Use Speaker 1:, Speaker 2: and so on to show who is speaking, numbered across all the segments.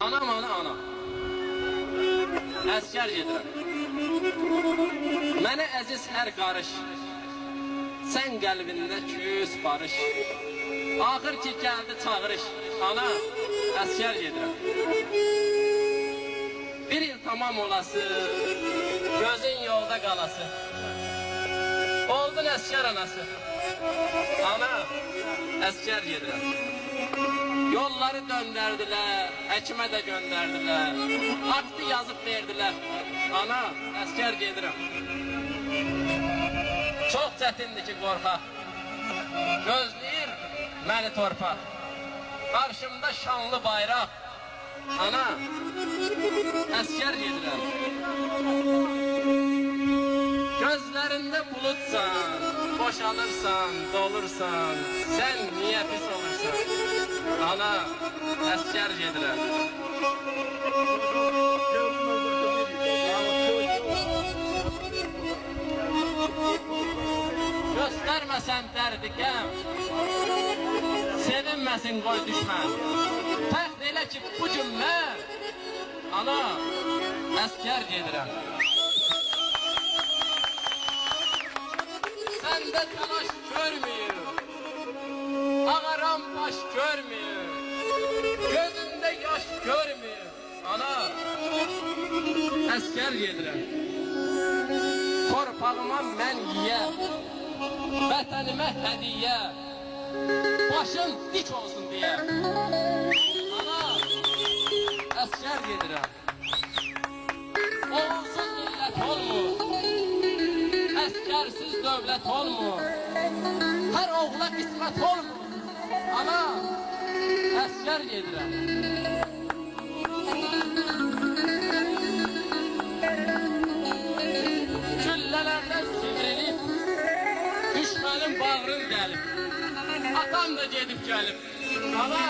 Speaker 1: Anam ana. Əskər gedirəm. Mənə əziz hər qarış, sən qəlbində küs barış. Axır ki gəldi çağırış, ana, əskər gedirəm. Bir il tamam olası, gözün yolda qalası. Oldun əskər anası, ana, əskər gedirəm. Yolları döndərdilər, həkimə də göndərdilər, aktı yazıb verdilər, ana, əskər gedirəm. Çox çətindir ki qorxaq, gözləyir məni torpaq, qarşımda şanlı bayraq, ana, əskər gedirəm. Gözlərində bulutsan, boşalırsan, dolursan, sən niyə pis olursan? Ana, əskər gedirəm. Göstərməsən dərdi qəm, sevinməsin qoy düşmən. Təxt elə ki bu gün mən, ana, əskər gedirəm. Səndə təlaş görməyir, ağaram baş görməyir, gözündə yaş görməyir, ana, əskər gedirəm. Torpağıma mən yiyə, vətənimə hədiyə, başım dik olsun deyə, ana, əskər gedirəm. Oğulsuz millət olmur, əskərsiz dövlət olmur, hər oğla qismət olmur, ana, əskər gedirəm. Güllələrdən sivrilib, düşmənin bağrın gəlib, atam da gedib gəlib, ana,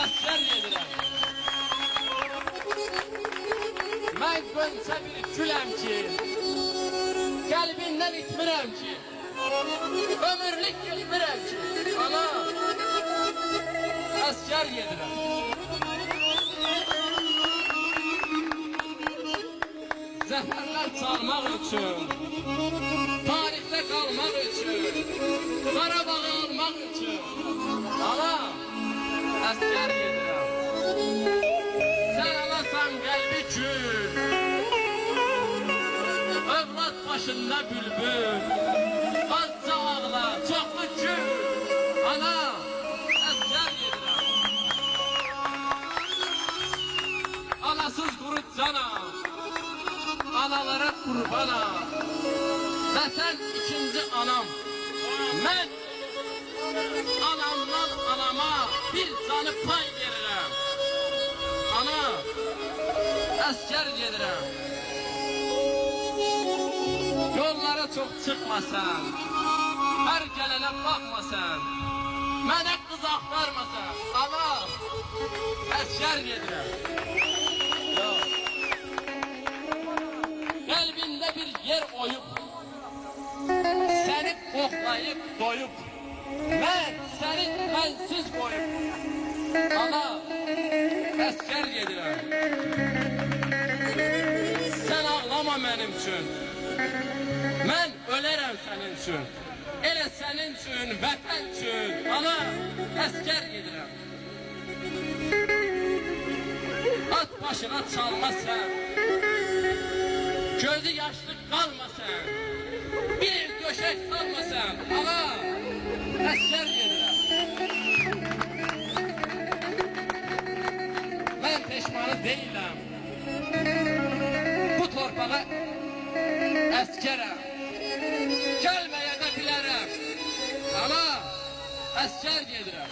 Speaker 1: əskər gedirəm. Mən gönçə bir güləm ki, qəlbindən itmirəm ki, ömürlük gitmirəm ki, ana, əskər gedirəm. Zəfərlər çalmaq üçün, tarixdə qalmaq üçün, Qarabağı almaq üçün, ana, əskər gedirəm. Sən alasan qəlbi gül, övlad başında bülbül, azca ağla, çoxlu gül, ana, əskər gedirəm. Anasız qurut canam, analara qurbanam, vətən ikinci anam, mən anamdan anama bir canı pay verirəm, ana, əskər gedirəm. Yollara çox çıxmasan, hər gələnə baxmasan, mənə qız axtarmasan, ana, əskər gedirəm. Qəlbində bir yer oyub, səni qoxlayıb doyub, mən səni mənsiz qoyub, ana, əskər gedirəm. Sən ağlama mənim üçün, mən ölərəm sənin üçün, elə sənin üçün, vətən üçün, ana, əskər gedirəm. At başına çalmasan, gözü yaşlı qalmasan, bir döşək salmasan, ana, əskər gedirəm. Mən peşmanı deyiləm, bu torpağa əskərəm, gəlməyə də bilərəm, ana, əskər gedirəm.